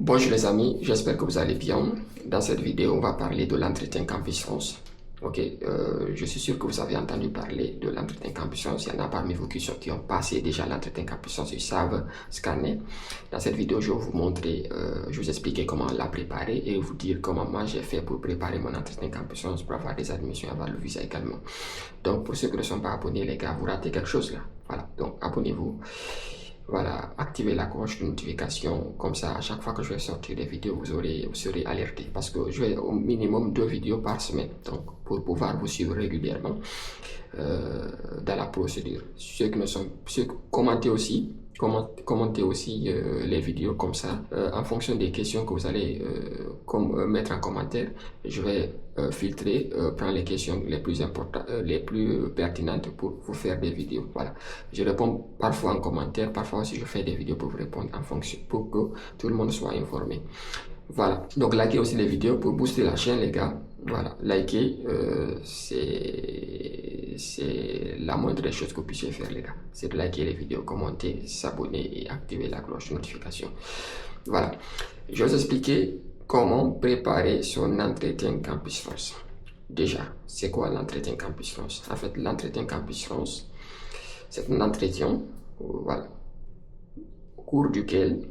Bonjour les amis, j'espère que vous allez bien. Dans cette vidéo, on va parler de l'entretien Campus France. Ok, je suis sûr que vous avez entendu parler de l'entretien Campus France. Il y en a parmi vous qui ont passé déjà l'entretien Campus France, ils savent scanner. Dans cette vidéo, je vais vous montrer, je vais vous expliquer comment la préparer et vous dire comment moi j'ai fait pour préparer mon entretien Campus France pour avoir des admissions et avoir le visa également. Donc pour ceux qui ne sont pas abonnés, les gars, vous ratez quelque chose là. Voilà, donc abonnez-vous. Voilà, activez la cloche de notification, comme ça à chaque fois que je vais sortir des vidéos, vous serez alerté parce que je vais au minimum 2 vidéos par semaine, donc pour pouvoir vous suivre régulièrement dans la procédure. Commentez aussi les vidéos comme ça, en fonction des questions que vous allez mettre en commentaire, je vais filtrer, prendre les questions les plus importantes, les plus pertinentes pour vous faire des vidéos. Voilà, je réponds parfois en commentaire, parfois aussi je fais des vidéos pour vous répondre en fonction, pour que tout le monde soit informé. Voilà, donc likez aussi les vidéos pour booster la chaîne les gars. Voilà, liker, c'est la moindre des choses que vous puissiez faire les gars. C'est de liker les vidéos, commenter, s'abonner et activer la cloche de notification. Voilà, je vais vous expliquer comment préparer son entretien Campus France. Déjà, c'est quoi l'entretien Campus France? En fait, l'entretien Campus France, c'est un entretien, voilà, au cours duquel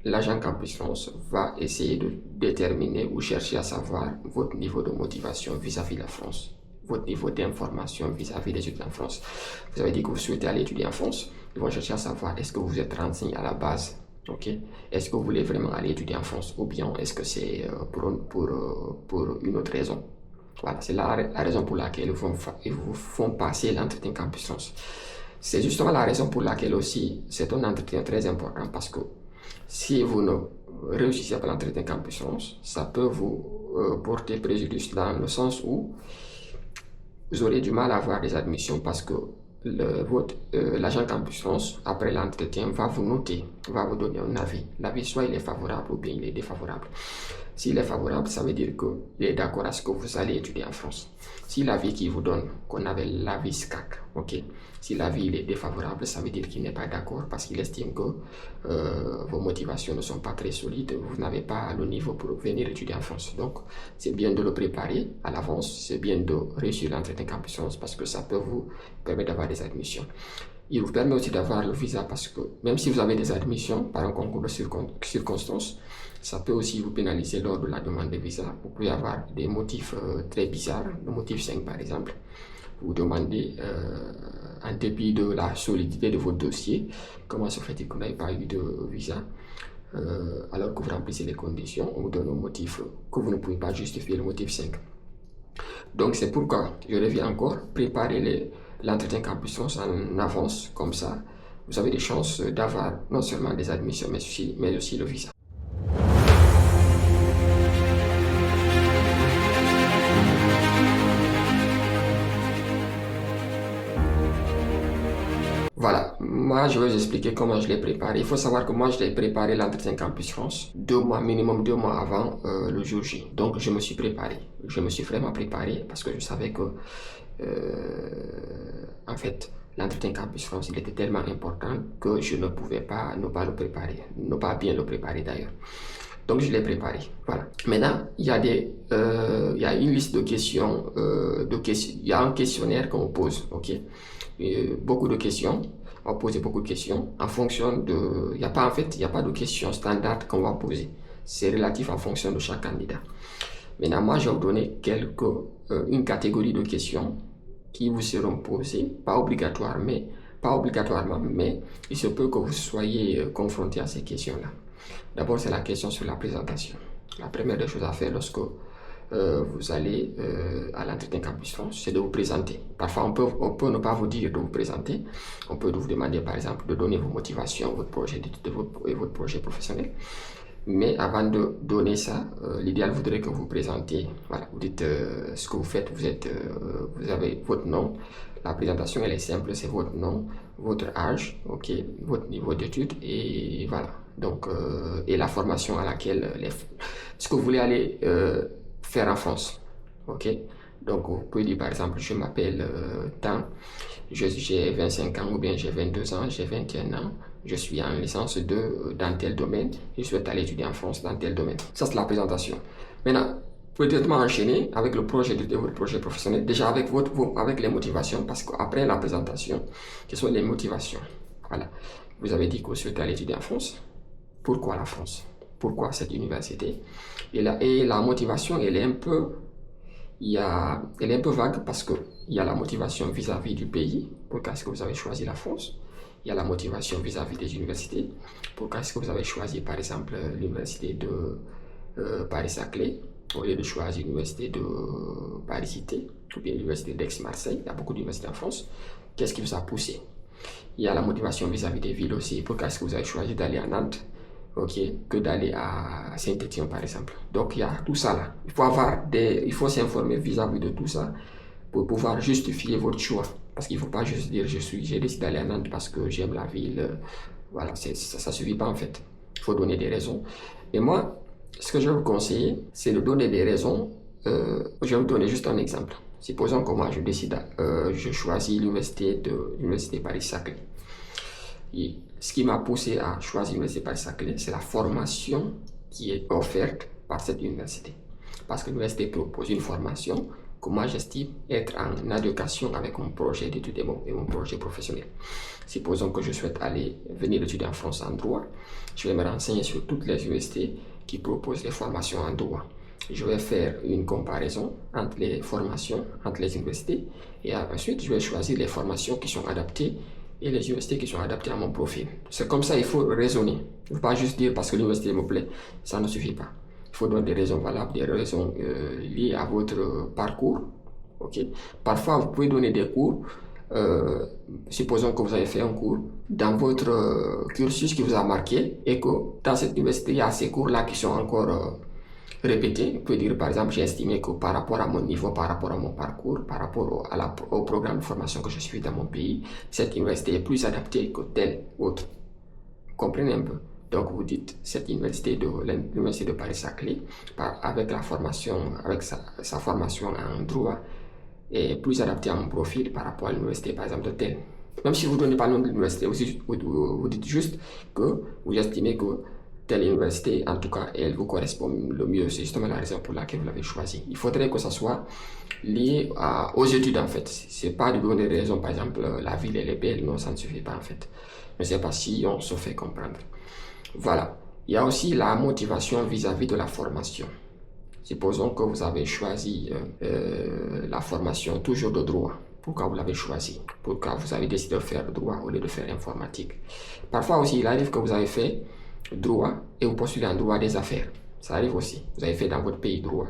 l'agent Campus France va essayer de déterminer ou chercher à savoir votre niveau de motivation vis-à-vis de la France, votre niveau d'information vis-à-vis des études en France. Vous avez dit que vous souhaitez aller étudier en France, ils vont chercher à savoir est-ce que vous êtes renseigné à la base, ok? Est-ce que vous voulez vraiment aller étudier en France ou bien est-ce que c'est pour une autre raison? Voilà, c'est la raison pour laquelle ils vous font passer l'entretien Campus France. C'est justement la raison pour laquelle aussi c'est un entretien très important parce que si vous ne réussissez pas l'entretien Campus France, ça peut vous porter préjudice dans le sens où vous aurez du mal à avoir des admissions parce que l'agent Campus France, après l'entretien, va vous noter, va vous donner un avis. L'avis, soit il est favorable ou bien il est défavorable. S'il est favorable, ça veut dire qu'il est d'accord à ce que vous allez étudier en France. Si l'avis qu'il vous donne, qu'on appelle l'avis SCAC, ok, si l'avis est défavorable, ça veut dire qu'il n'est pas d'accord parce qu'il estime que vos motivations ne sont pas très solides, vous n'avez pas le niveau pour venir étudier en France. Donc, c'est bien de le préparer à l'avance, c'est bien de réussir l'entretien Campus France parce que ça peut vous permettre d'avoir des admissions. Il vous permet aussi d'avoir le visa parce que même si vous avez des admissions par un concours de circonstances, ça peut aussi vous pénaliser lors de la demande de visa. Vous pouvez avoir des motifs très bizarres, le motif 5 par exemple. Vous demandez, en dépit de la solidité de votre dossier, comment se fait-il que vous n'avez pas eu de visa alors que vous remplissez les conditions, on vous donne un motif que vous ne pouvez pas justifier, le motif 5. Donc c'est pourquoi, je reviens encore, préparer l'entretien Campus France en avance, comme ça, vous avez des chances d'avoir non seulement des admissions, mais aussi le visa. Voilà, moi je vais vous expliquer comment je l'ai préparé. Il faut savoir que moi je l'ai préparé l'entretien Campus France minimum 2 mois avant le jour J. Donc je me suis préparé, je me suis vraiment préparé parce que je savais que en fait l'entretien Campus France il était tellement important que je ne pouvais pas ne pas le préparer, ne pas bien le préparer d'ailleurs. Donc je l'ai préparé, voilà. Maintenant, il y a une liste de questions, il y a un questionnaire qu'on pose, ok. Beaucoup de questions, on va poser beaucoup de questions en fonction de, il n'y a pas de questions standards qu'on va poser. C'est relatif en fonction de chaque candidat. Maintenant, moi, je vais vous donner une catégorie de questions qui vous seront posées, pas obligatoirement, mais il se peut que vous soyez confronté à ces questions-là. D'abord, c'est la question sur la présentation. La première des choses à faire lorsque vous allez à l'entretien Campus France, c'est de vous présenter. Parfois, on peut ne pas vous dire de vous présenter. On peut vous demander, par exemple, de donner vos motivations, votre projet d'études et votre projet professionnel. Mais avant de donner ça, l'idéal voudrait que vous vous présentez. Voilà, vous dites ce que vous faites. Vous avez votre nom. La présentation, elle est simple. C'est votre nom, votre âge, ok, votre niveau d'études et voilà. Donc, et la formation à laquelle ce que vous voulez aller faire en France, ok. Donc, vous pouvez dire par exemple, je m'appelle tant, j'ai 25 ans ou bien j'ai 22 ans, j'ai 21 ans, je suis en licence 2 dans tel domaine, je souhaite aller étudier en France dans tel domaine. Ça, c'est la présentation. Maintenant, vous pouvez directement enchaîner avec le projet de votre projet professionnel, déjà avec les motivations, parce qu'après la présentation, quelles sont les motivations? Voilà. Vous avez dit que vous souhaitez aller étudier en France. Pourquoi la France? Pourquoi cette université? Et la motivation, elle est un peu vague parce qu'il y a la motivation vis-à-vis du pays. Pourquoi est-ce que vous avez choisi la France? Il y a la motivation vis-à-vis des universités. Pourquoi est-ce que vous avez choisi, par exemple, l'université de Paris-Saclay au lieu de choisir l'université de Paris-Cité ou bien l'université d'Aix-Marseille? Il y a beaucoup d'universités en France. Qu'est-ce qui vous a poussé? Il y a la motivation vis-à-vis des villes aussi. Pourquoi est-ce que vous avez choisi d'aller à Nantes, que d'aller à Saint-Étienne, par exemple? Donc, il y a tout ça là. Il faut s'informer vis-à-vis de tout ça pour pouvoir justifier votre choix. Parce qu'il ne faut pas juste dire j'ai décidé d'aller à Nantes parce que j'aime la ville. Voilà, ça ne suffit pas en fait. Il faut donner des raisons. Et moi, ce que je vais vous conseiller, c'est de donner des raisons. Je vais vous donner juste un exemple. Supposons que moi, je choisis l'université Paris-Saclay. Et ce qui m'a poussé à choisir l'université Paris-Saclay, c'est la formation qui est offerte par cette université. Parce que l'université propose une formation que moi j'estime être en adéquation avec mon projet d'études et mon projet professionnel. Supposons que je souhaite venir étudier en France en droit, je vais me renseigner sur toutes les universités qui proposent les formations en droit. Je vais faire une comparaison entre les formations, entre les universités, et ensuite je vais choisir les formations qui sont adaptées et les universités qui sont adaptées à mon profil. C'est comme ça, il faut raisonner. Il ne faut pas juste dire parce que l'université me plaît, ça ne suffit pas. Il faut donner des raisons valables, des raisons liées à votre parcours. Parfois, vous pouvez donner des cours. Supposons que vous avez fait un cours dans votre cursus qui vous a marqué et que dans cette université, il y a ces cours-là qui sont encore répétés. Vous pouvez dire, par exemple, j'ai estimé que par rapport à mon niveau, par rapport à mon parcours, par rapport au programme de formation que je suis dans mon pays, cette université est plus adaptée que telle autre. Vous comprenez un peu? Donc vous dites, cette l'université de Paris-Saclay, avec sa formation en droit, est plus adaptée à mon profil par rapport à l'université, par exemple, de telle. Même si vous ne donnez pas le nom de l'université, vous dites juste que vous estimez que telle université, en tout cas, elle vous correspond le mieux. C'est justement la raison pour laquelle vous l'avez choisi. Il faudrait que ça soit lié aux études, en fait. C'est pas de donner des raisons, par exemple, la ville, elle est belle. Non, ça ne suffit pas, en fait. Je ne sais pas si on se fait comprendre. Voilà. Il y a aussi la motivation vis-à-vis de la formation. Supposons que vous avez choisi la formation toujours de droit. Pourquoi vous l'avez choisi? Pourquoi vous avez décidé de faire droit au lieu de faire informatique? Parfois aussi, il arrive que vous avez fait droit et vous postulez en droit des affaires. Ça arrive aussi. Vous avez fait dans votre pays droit.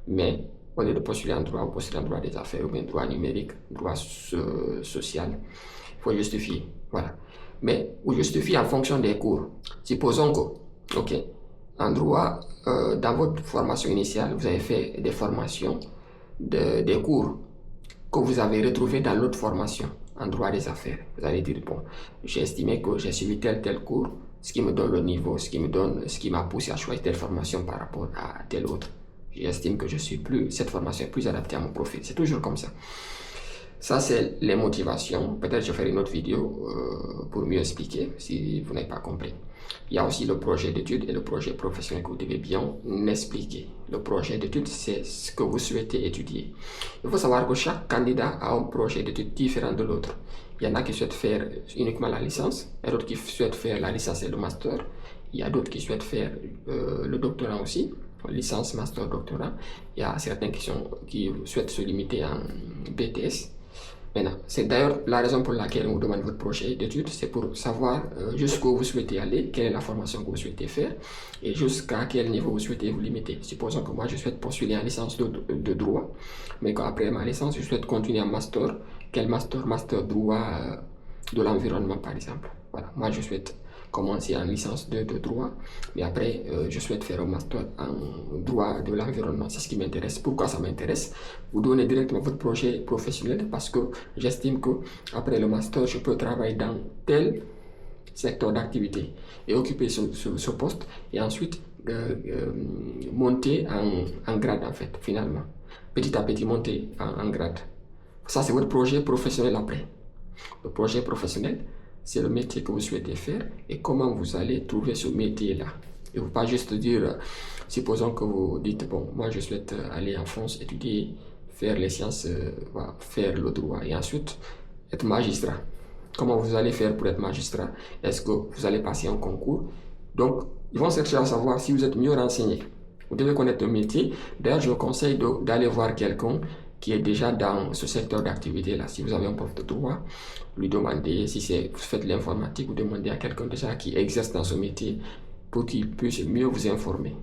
Mais au lieu de postuler en droit, vous postulez en droit des affaires ou bien droit numérique, droit social. Il faut justifier. Voilà. Mais vous justifiez en fonction des cours. Supposons que, en droit, dans votre formation initiale, vous avez fait des formations, des cours que vous avez retrouvés dans l'autre formation, en droit des affaires. Vous allez dire, bon, j'ai estimé que j'ai suivi tel cours, ce qui me donne le niveau, ce qui m'a poussé à choisir telle formation par rapport à telle autre. J'estime que cette formation est plus adaptée à mon profil. C'est toujours comme ça. Ça, c'est les motivations. Peut-être je ferai une autre vidéo pour mieux expliquer si vous n'avez pas compris. Il y a aussi le projet d'études et le projet professionnel que vous devez bien expliquer. Le projet d'études, c'est ce que vous souhaitez étudier. Il faut savoir que chaque candidat a un projet d'études différent de l'autre. Il y en a qui souhaitent faire uniquement la licence, et d'autres qui souhaitent faire la licence et le master. Il y a d'autres qui souhaitent faire le doctorat aussi, licence, master, doctorat. Il y a certains qui souhaitent se limiter en BTS. Maintenant, c'est d'ailleurs la raison pour laquelle on vous demande votre projet d'études, c'est pour savoir jusqu'où vous souhaitez aller, quelle est la formation que vous souhaitez faire et jusqu'à quel niveau vous souhaitez vous limiter. Supposons que moi je souhaite postuler en licence de droit, mais qu'après ma licence je souhaite continuer en master. Quel master? Master droit de l'environnement par exemple. Voilà, moi je souhaite commencer en licence de droit, mais après je souhaite faire un master en droit de l'environnement. C'est ce qui m'intéresse. Pourquoi ça m'intéresse? Vous donnez directement votre projet professionnel parce que j'estime que après le master, je peux travailler dans tel secteur d'activité et occuper ce poste et ensuite monter en grade en fait, finalement. Petit à petit monter en grade. Ça, c'est votre projet professionnel après. Le projet professionnel, c'est le métier que vous souhaitez faire et comment vous allez trouver ce métier-là. Et vous pas juste dire, supposons que vous dites, bon, moi je souhaite aller en France, étudier, faire les sciences, faire le droit et ensuite être magistrat. Comment vous allez faire pour être magistrat? Est-ce que vous allez passer un concours? Donc, ils vont chercher à savoir si vous êtes mieux renseigné. Vous devez connaître le métier. D'ailleurs, je vous conseille d'aller voir quelqu'un qui est déjà dans ce secteur d'activité-là. Si vous avez un prof de droit, lui demandez, si vous faites l'informatique, vous demandez à quelqu'un déjà qui exerce dans ce métier pour qu'il puisse mieux vous informer,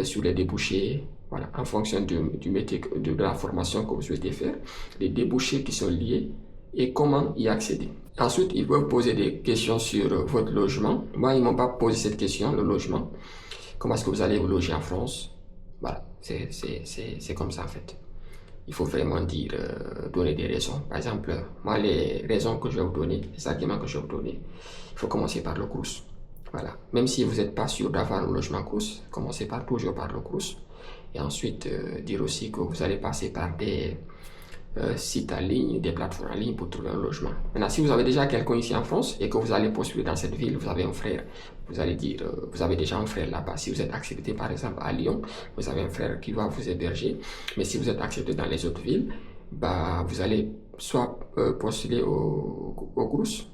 sur les débouchés, voilà, en fonction du métier, de la formation que vous souhaitez faire, les débouchés qui sont liés et comment y accéder. Ensuite, ils peuvent poser des questions sur votre logement. Moi, ils ne m'ont pas posé cette question, le logement. Comment est-ce que vous allez vous loger en France? Voilà, c'est comme ça en fait. Il faut vraiment donner des raisons. Par exemple, moi, les raisons que je vais vous donner, les arguments que je vais vous donner, il faut commencer par le CROUS. Voilà. Même si vous n'êtes pas sûr d'avoir un logement CROUS, commencez toujours par le CROUS. Et ensuite, dire aussi que vous allez passer par des sites en ligne, des plateformes en ligne pour trouver un logement. Maintenant, si vous avez déjà quelqu'un ici en France et que vous allez postuler dans cette ville, vous avez un frère, vous allez dire, vous avez déjà un frère là-bas. Si vous êtes accepté par exemple à Lyon, vous avez un frère qui va vous héberger. Mais si vous êtes accepté dans les autres villes, vous allez soit postuler au CROUS.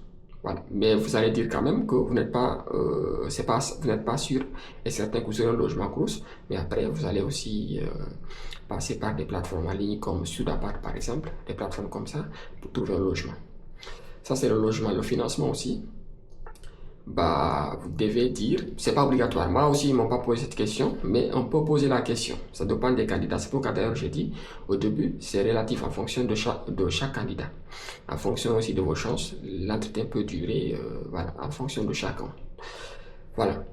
Voilà. Mais vous allez dire quand même que vous n'êtes pas, vous n'êtes pas sûr et certain que vous aurez un logement CROUS, mais après vous allez aussi passer par des plateformes en ligne comme Sudapart par exemple, des plateformes comme ça pour trouver un logement. Ça c'est le logement, le financement aussi. Vous devez dire, c'est pas obligatoire. Moi aussi, ils m'ont pas posé cette question, mais on peut poser la question. Ça dépend des candidats. C'est pourquoi d'ailleurs j'ai dit au début, c'est relatif en fonction de chaque candidat. En fonction aussi de vos chances, l'entretien peut durer, voilà, en fonction de chacun. Voilà.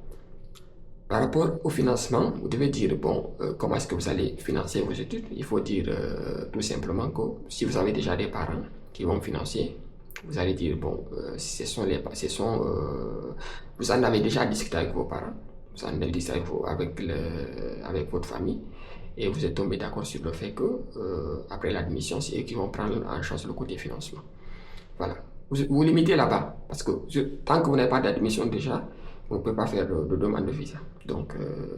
Par rapport au financement, vous devez dire, bon, comment est-ce que vous allez financer vos études? Il faut dire tout simplement que si vous avez déjà des parents qui vont financer, vous allez dire, bon, vous en avez déjà discuté avec vos parents, vous en avez discuté avec votre famille, et vous êtes tombé d'accord sur le fait que, après l'admission, c'est eux qui vont prendre en charge le côté financement. Voilà. Vous limitez là-bas, parce que tant que vous n'avez pas d'admission déjà, vous ne pouvez pas faire de demande de visa. Donc,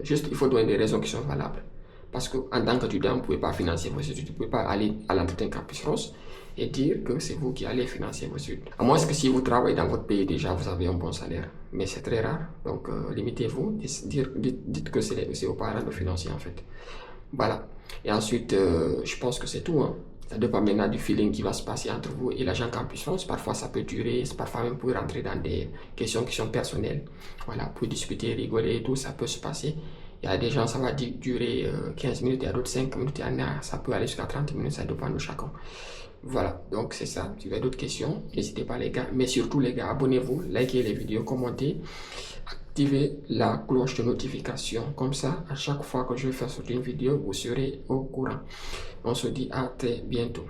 il faut donner des raisons qui sont valables. Parce qu'en tant qu'étudiant, vous ne pouvez pas financer vos études, vous ne pouvez pas aller à l'entretien Campus France et dire que c'est vous qui allez financer vos études. À moins que si vous travaillez dans votre pays déjà, vous avez un bon salaire. Mais c'est très rare, donc limitez-vous, dites que c'est aux parents de financer en fait. Voilà. Et ensuite, je pense que c'est tout. Ça dépend maintenant du feeling qui va se passer entre vous et l'agent Campus France. Parfois, ça peut durer, parfois même pour rentrer dans des questions qui sont personnelles. Voilà, pour discuter, rigoler et tout, ça peut se passer. Il y a des gens, ça va durer 15 minutes, il y a d'autres 5 minutes, ça peut aller jusqu'à 30 minutes, ça dépend de chacun. Voilà, donc c'est ça. Si vous avez d'autres questions, n'hésitez pas les gars. Mais surtout les gars, abonnez-vous, likez les vidéos, commentez, activez la cloche de notification. Comme ça, à chaque fois que je vais faire sortir une vidéo, vous serez au courant. On se dit à très bientôt.